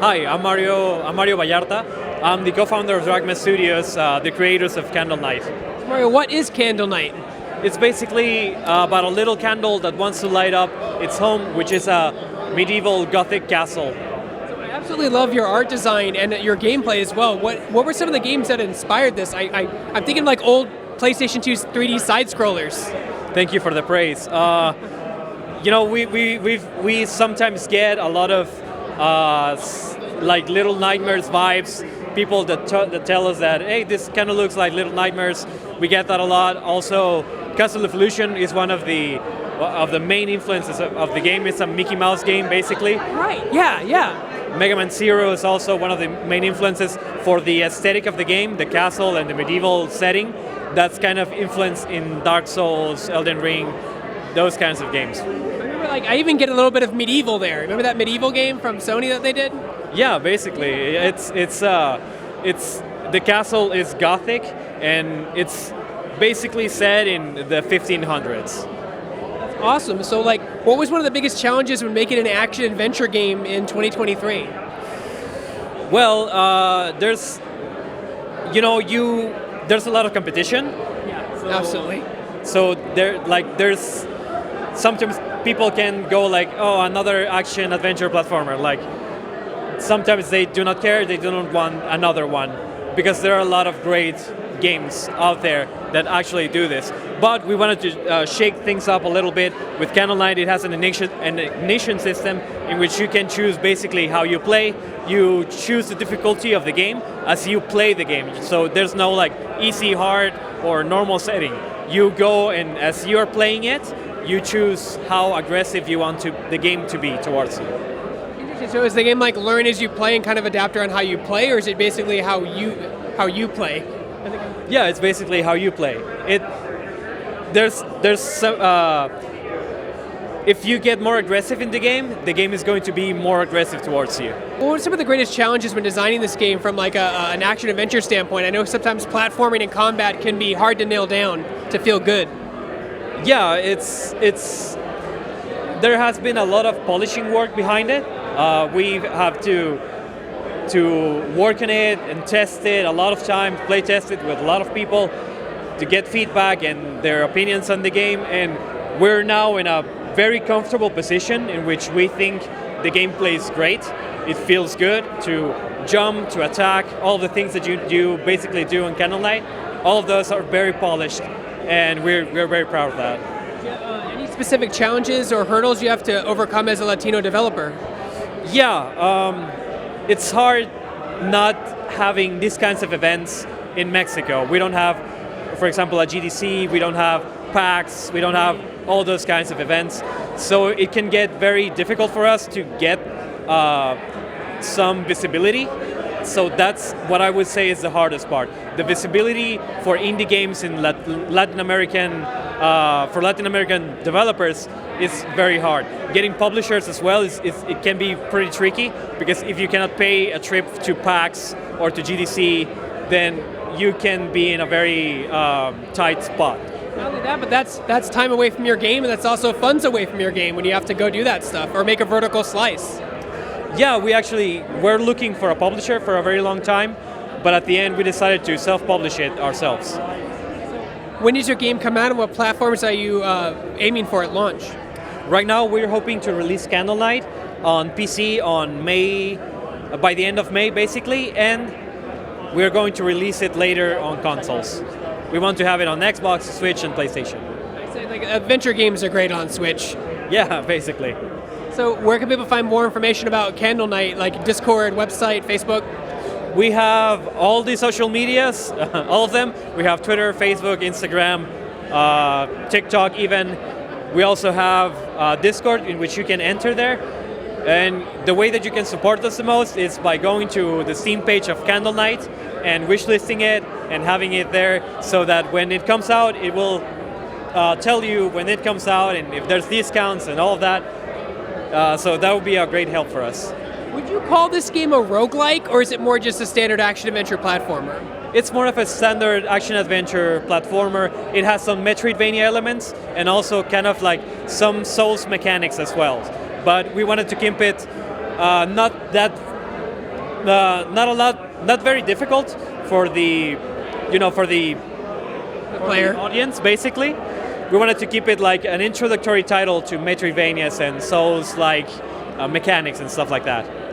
Hi, I'm Mario Vallarta. I'm the co-founder of Dragma Studios, the creators of Candle Night. Mario, what is Candle Night? It's basically about a little candle that wants to light up its home, which is a medieval Gothic castle. I absolutely love your art design and your gameplay as well. What were some of the games that inspired this? I'm thinking like old PlayStation 2 3D side scrollers. Thank you for the praise. We sometimes get a lot of like Little Nightmares vibes. People that tell us that, hey, this kind of looks like Little Nightmares. We get that a lot. Also, Castle Evolution is one of the main influences of the game. It's a Mickey Mouse game, basically. Right. Yeah. Mega Man Zero is also one of the main influences for the aesthetic of the game, the castle and the medieval setting. That's kind of influenced in Dark Souls, Elden Ring, those kinds of games. I remember, I even get a little bit of medieval there. Remember that medieval game from Sony that they did? Yeah, basically, it's the castle is Gothic, and it's basically set in the 1500s. That's awesome. So, what was one of the biggest challenges when making an action adventure game in 2023? Well, there's a lot of competition. Yeah, absolutely. So there's sometimes people can go another action adventure platformer. Sometimes they do not care, they do not want another one, because there are a lot of great games out there that actually do this. But we wanted to shake things up a little bit. With Candlelight, it has an ignition system in which you can choose basically how you play. You choose the difficulty of the game as you play the game. So there's no easy, hard, or normal setting. You go, and as you're playing it, you choose how aggressive you want the game to be towards you. So is the game learn as you play and kind of adapt around how you play, or is it basically how you play? Yeah, it's basically how you play. If you get more aggressive in the game is going to be more aggressive towards you. What were some of the greatest challenges when designing this game from an action adventure standpoint? I know sometimes platforming and combat can be hard to nail down to feel good. Yeah, there has been a lot of polishing work behind it. We have to work on it and test it a lot of time, play test it with a lot of people to get feedback and their opinions on the game. And we're now in a very comfortable position in which we think the gameplay is great. It feels good to jump, to attack, all the things that you basically do on Candlelight. All of those are very polished, and we're very proud of that. Any specific challenges or hurdles you have to overcome as a Latino developer? Yeah, it's hard not having these kinds of events in Mexico. We don't have, for example, a GDC, we don't have PAX, we don't have all those kinds of events. So it can get very difficult for us to get some visibility. So that's what I would say is the hardest part. The visibility for indie games in Latin American developers is very hard. Getting publishers as well it can be pretty tricky, because if you cannot pay a trip to PAX or to GDC, then you can be in a very tight spot. Not only that, but that's time away from your game, and that's also funds away from your game when you have to go do that stuff or make a vertical slice. Yeah, we're looking for a publisher for a very long time, but at the end we decided to self-publish it ourselves. When does your game come out, and what platforms are you aiming for at launch? Right now we're hoping to release Candlelight on PC by the end of May basically, and we're going to release it later on consoles. We want to have it on Xbox, Switch, and PlayStation. I say adventure games are great on Switch. Yeah, basically. So where can people find more information about Candle Night, like Discord, website, Facebook? We have all the social medias, all of them. We have Twitter, Facebook, Instagram, TikTok even. We also have Discord in which you can enter there. And the way that you can support us the most is by going to the Steam page of Candle Night and wishlisting it and having it there, so that when it comes out, it will tell you when it comes out and if there's discounts and all of that. So that would be a great help for us. Would you call this game a roguelike, or is it more just a standard action-adventure platformer? It's more of a standard action-adventure platformer. It has some Metroidvania elements and also kind of some Souls mechanics as well. But we wanted to keep it not that Not a lot, not very difficult for the, for the Player. audience, basically. We wanted to keep it like an introductory title to Metroidvanias and Souls-like mechanics and stuff like that.